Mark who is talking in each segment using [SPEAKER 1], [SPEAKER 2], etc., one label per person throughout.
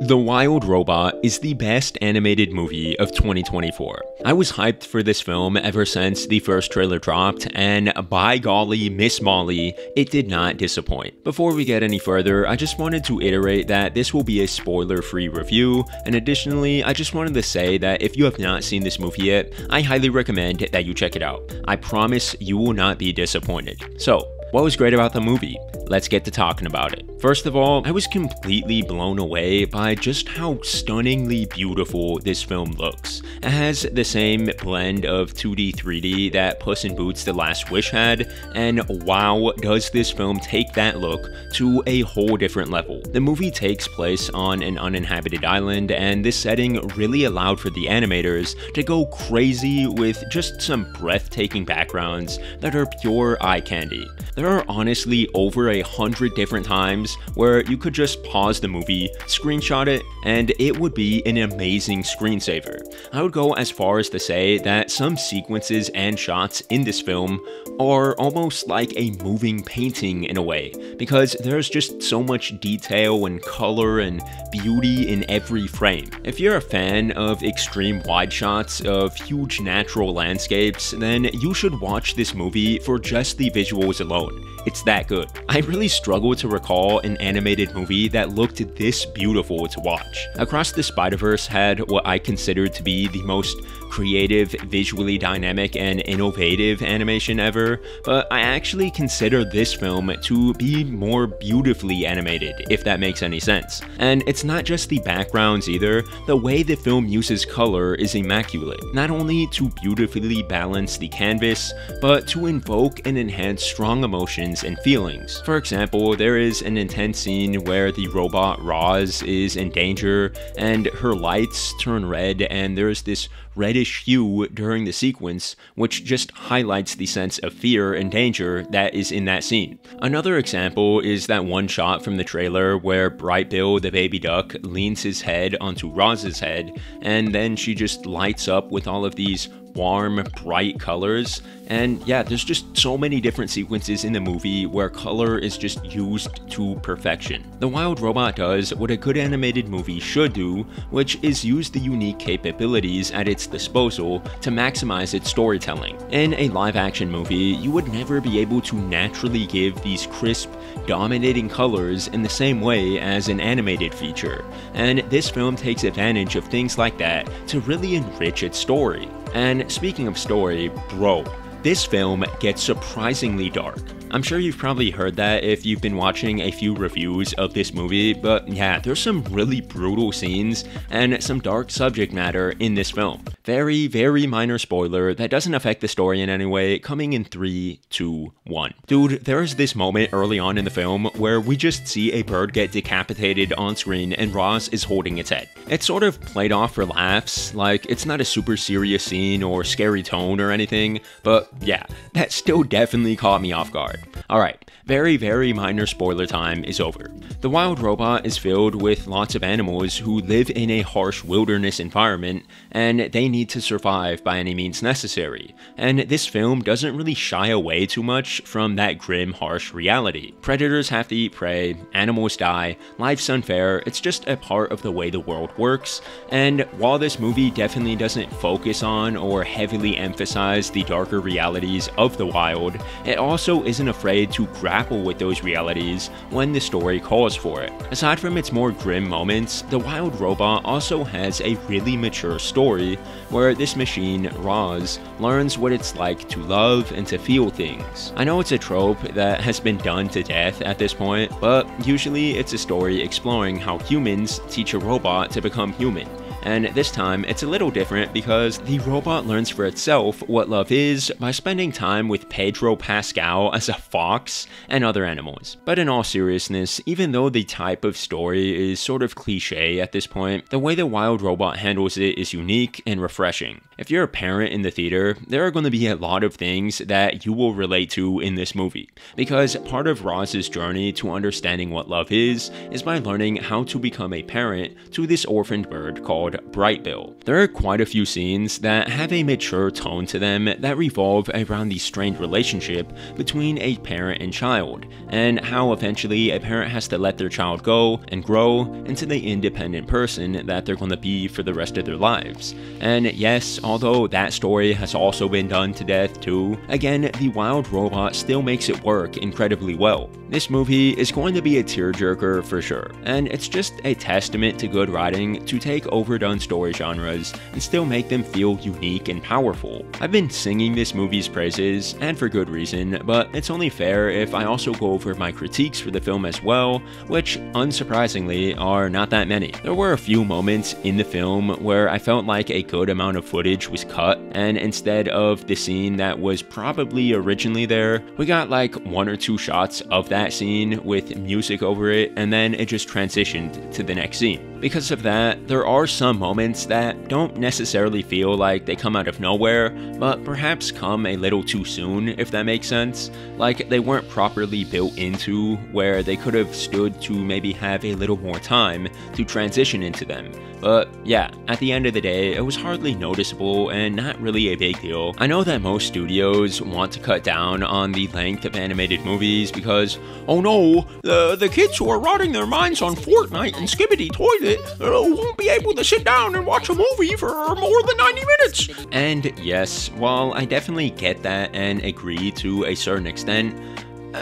[SPEAKER 1] The Wild Robot is the best animated movie of 2024. I was hyped for this film ever since the first trailer dropped, and by golly, Miss Molly, it did not disappoint. Before we get any further, I just wanted to iterate that this will be a spoiler-free review, and additionally, I just wanted to say that if you have not seen this movie yet, I highly recommend that you check it out. I promise you will not be disappointed. So, what was great about the movie? Let's get to talking about it. First of all, I was completely blown away by just how stunningly beautiful this film looks. It has the same blend of 2D, 3D that Puss in Boots: The Last Wish had, and wow, does this film take that look to a whole different level. The movie takes place on an uninhabited island, and this setting really allowed for the animators to go crazy with just some breathtaking backgrounds that are pure eye candy. There are honestly over 100 different times where you could just pause the movie, screenshot it, and it would be an amazing screensaver. I would go as far as to say that some sequences and shots in this film are almost like a moving painting in a way, because there's just so much detail and color and beauty in every frame. If you're a fan of extreme wide shots of huge natural landscapes, then you should watch this movie for just the visuals alone. It's that good. I really struggle to recall an animated movie that looked this beautiful to watch. Across the Spider-Verse had what I considered to be the most creative, visually dynamic, and innovative animation ever, but I actually consider this film to be more beautifully animated, if that makes any sense. And it's not just the backgrounds either. The way the film uses color is immaculate, not only to beautifully balance the canvas, but to invoke and enhance strong emotions and feelings. For example, there is an intense scene where the robot Roz is in danger and her lights turn red, and there's this reddish hue during the sequence, which just highlights the sense of fear and danger that is in that scene. Another example is that one shot from the trailer where Bright Bill the baby duck leans his head onto Roz's head, and then she just lights up with all of these warm, bright colors. And yeah, there's just so many different sequences in the movie where color is just used to perfection. The Wild Robot does what a good animated movie should do, which is use the unique capabilities at its disposal to maximize its storytelling. In a live-action movie, you would never be able to naturally give these crisp, dominating colors in the same way as an animated feature, and this film takes advantage of things like that to really enrich its story. And speaking of story, bro, this film gets surprisingly dark. I'm sure you've probably heard that if you've been watching a few reviews of this movie, but yeah, there's some really brutal scenes and some dark subject matter in this film. Very, very minor spoiler that doesn't affect the story in any way, coming in 3, 2, 1. Dude, there is this moment early on in the film where we just see a bird get decapitated on screen and Roz is holding its head. It's sort of played off for laughs, like it's not a super serious scene or scary tone or anything, but yeah, that still definitely caught me off guard. Alright, very, very minor spoiler time is over. The Wild Robot is filled with lots of animals who live in a harsh wilderness environment, and they need to survive by any means necessary. And this film doesn't really shy away too much from that grim, harsh reality. Predators have to eat prey, animals die, life's unfair, it's just a part of the way the world works. And while this movie definitely doesn't focus on or heavily emphasize the darker realities of the wild, it also isn't afraid to grapple with those realities when the story calls for it. Aside from its more grim moments, The Wild Robot also has a really mature story where this machine, Roz, learns what it's like to love and to feel things. I know it's a trope that has been done to death at this point, but usually it's a story exploring how humans teach a robot to become human. And this time, it's a little different because the robot learns for itself what love is by spending time with Pedro Pascal as a fox and other animals. But in all seriousness, even though the type of story is sort of cliche at this point, the way the Wild Robot handles it is unique and refreshing. If you're a parent in the theater, there are going to be a lot of things that you will relate to in this movie, because part of Roz's journey to understanding what love is by learning how to become a parent to this orphaned bird called called Bright Bill. There are quite a few scenes that have a mature tone to them that revolve around the strained relationship between a parent and child, and how eventually a parent has to let their child go and grow into the independent person that they're going to be for the rest of their lives. And yes, although that story has also been done to death too, again, The Wild Robot still makes it work incredibly well. This movie is going to be a tearjerker for sure, and it's just a testament to good writing to take overdone story genres and still make them feel unique and powerful. I've been singing this movie's praises, and for good reason, but it's only fair if I also go over my critiques for the film as well, which unsurprisingly are not that many. There were a few moments in the film where I felt like a good amount of footage was cut, and instead of the scene that was probably originally there, we got like 1 or 2 shots of that scene with music over it, and then it just transitioned to the next scene. Because of that, there are some moments that don't necessarily feel like they come out of nowhere, but perhaps come a little too soon, if that makes sense. Like they weren't properly built into where they could have stood to maybe have a little more time to transition into them. But yeah, at the end of the day, it was hardly noticeable and not really a big deal. I know that most studios want to cut down on the length of animated movies because, oh no, the kids who are rotting their minds on Fortnite and Skibidi Toilet won't be able to sit down and watch a movie for more than 90 minutes. And yes, while I definitely get that and agree to a certain extent,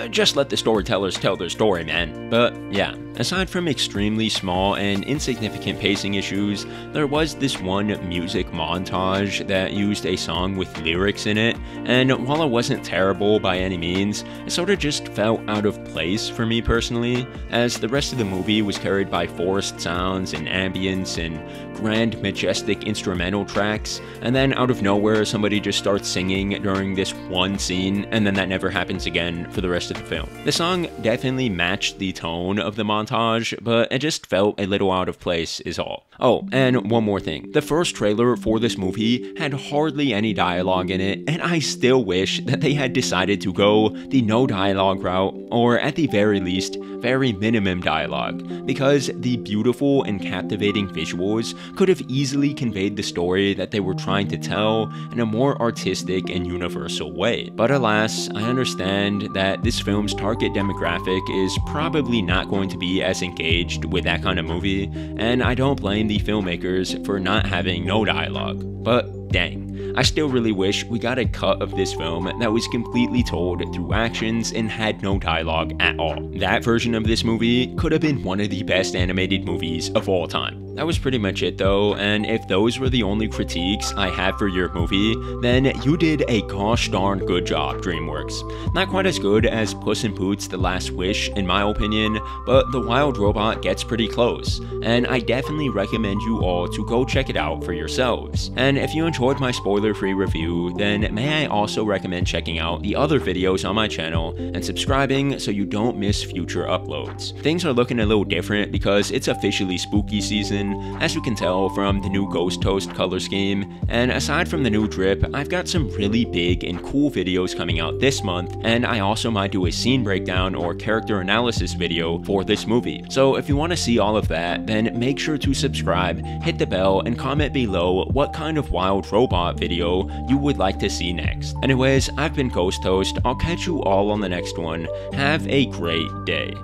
[SPEAKER 1] just let the storytellers tell their story, man. But yeah, aside from extremely small and insignificant pacing issues, there was this one music montage that used a song with lyrics in it, and while it wasn't terrible by any means, it sort of just felt out of place for me personally, as the rest of the movie was carried by forest sounds and ambience and grand majestic instrumental tracks, and then out of nowhere somebody just starts singing during this one scene, and then that never happens again for the rest of the film. The song definitely matched the tone of the montage, but it just felt a little out of place is all. Oh, and one more thing. The first trailer for this movie had hardly any dialogue in it, and I still wish that they had decided to go the no dialogue route, or at the very least, very minimum dialogue, because the beautiful and captivating visuals could have easily conveyed the story that they were trying to tell in a more artistic and universal way. But alas, I understand that this film's target demographic is probably not going to be as engaged with that kind of movie, and I don't blame the filmmakers for not having no dialogue. But dang, I still really wish we got a cut of this film that was completely told through actions and had no dialogue at all. That version of this movie could have been one of the best animated movies of all time. That was pretty much it though, and if those were the only critiques I had for your movie, then you did a gosh darn good job, DreamWorks. Not quite as good as Puss in Boots: The Last Wish in my opinion, but The Wild Robot gets pretty close, and I definitely recommend you all to go check it out for yourselves. And if you enjoyed my spoiler-free review, then may I also recommend checking out the other videos on my channel and subscribing so you don't miss future uploads. Things are looking a little different because it's officially spooky season, as you can tell from the new Ghost Toast color scheme, and aside from the new drip, I've got some really big and cool videos coming out this month, and I also might do a scene breakdown or character analysis video for this movie. So if you want to see all of that, then make sure to subscribe, hit the bell, and comment below what kind of Wild Robot video you would like to see next. Anyways, I've been Ghost Toast, I'll catch you all on the next one. Have a great day.